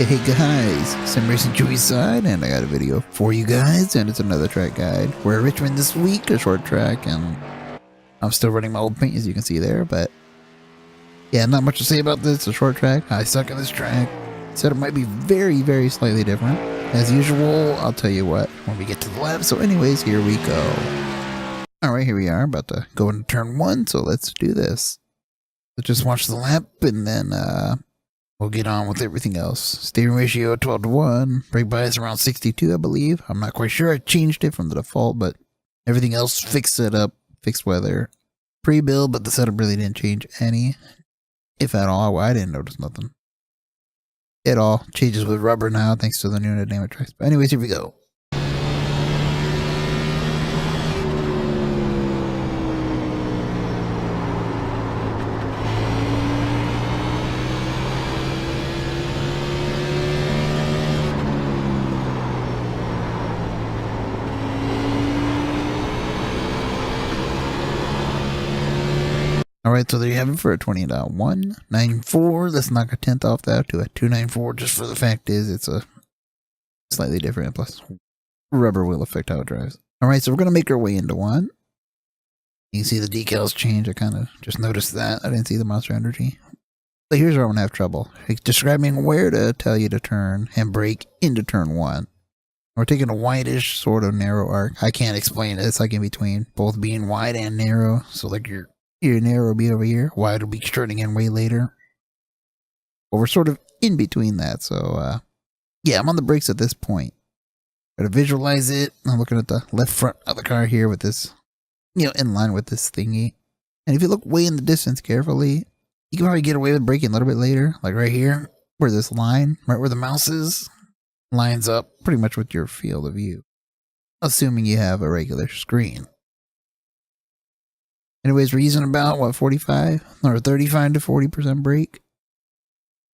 Hey guys, Sim Racing Chewy side, and I got a video for you guys, and it's another track guide. We're at Richmond this week, a short track, and I'm still running my old paint as you can see there, but yeah, not much to say about this. It's a short track. I suck at this track. Said it might be very, very slightly different. As usual, I'll tell you what when we get to the lap. So anyways, here we go. Alright, here we are, about to go into turn 1, so let's do this. Let's just watch the lap, and then we'll get on with everything else. Steering ratio 12:1. Brake bias around 62, I believe. I'm not quite sure. I changed it from the default, but everything else fixed it up. Fixed weather. Pre-build, but the setup really didn't change any. If at all. I didn't notice nothing. It all changes with rubber now, thanks to the new dynamic tracks. But anyways, here we go. Alright, so there you have it for a 20.194. Let's knock a 10th off that to a 294, just for the fact is it's a slightly different, plus rubber will affect how it drives. Alright, so we're going to make our way into one. You can see the decals change. I kind of just noticed that. I didn't see the Monster Energy. But here's where I'm going to have trouble. It's describing where to tell you to turn and brake into turn 1. We're taking a whitish, sort of narrow arc. I can't explain it. It's like in between, both being wide and narrow. So like your narrow will be over here, wide will be turning in way later. But we're sort of in between that, so yeah, I'm on the brakes at this point. Try to visualize it. I'm looking at the left front of the car here with this, in line with this thingy. And if you look way in the distance carefully, you can probably get away with braking a little bit later, like right here, where this line, right where the mouse is, lines up pretty much with your field of view. Assuming you have a regular screen. Anyways, we're using about, 45 or 35 to 40% brake.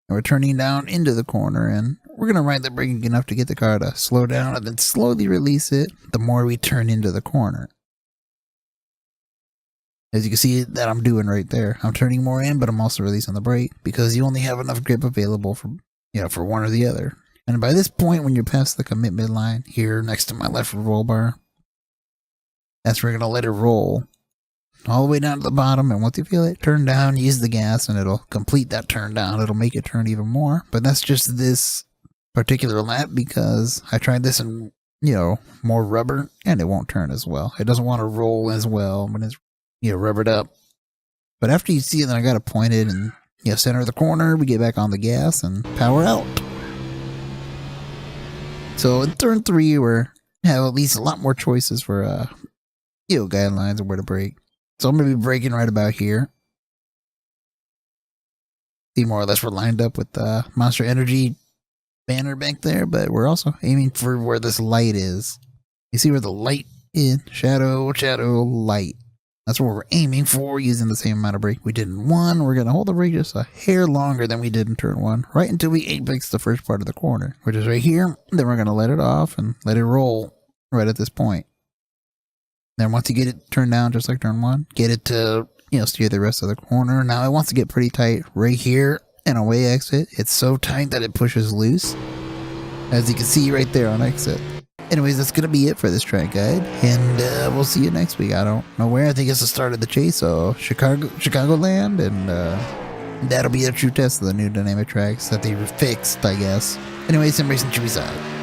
And we're turning down into the corner, and we're going to ride the braking enough to get the car to slow down and then slowly release it the more we turn into the corner. As you can see that I'm doing right there. I'm turning more in, but I'm also releasing the brake because you only have enough grip available for, for one or the other. And by this point, when you're past the commit midline here next to my left roll bar, that's where we're going to let it roll all the way down to the bottom, and once you feel it, turn down, use the gas, and it'll complete that turn down. It'll make it turn even more. But that's just this particular lap because I tried this in, more rubber, and it won't turn as well. It doesn't want to roll as well when it's, rubbered up. But after you see that I got it pointed and, center of the corner, we get back on the gas and power out. So in turn 3, we have at least a lot more choices for, guidelines of where to brake. So I'm going to be braking right about here. See, more or less we're lined up with the Monster Energy banner back there, but we're also aiming for where this light is. You see where the light is? Shadow, light. That's what we're aiming for, using the same amount of brake we did in 1. We're going to hold the brake just a hair longer than we did in turn 1, right until we apex the first part of the corner, which is right here. Then we're going to let it off and let it roll right at this point. Then once you get it turned down, just like turn 1, get it to, steer the rest of the corner. Now it wants to get pretty tight right here and away exit. It's so tight that it pushes loose, as you can see right there on exit. Anyways, that's going to be it for this track guide, and we'll see you next week. I don't know where. I think it's the start of the chase, so Chicagoland, and that'll be a true test of the new dynamic tracks that they fixed, I guess. Anyways, Sim Racing Chewy out.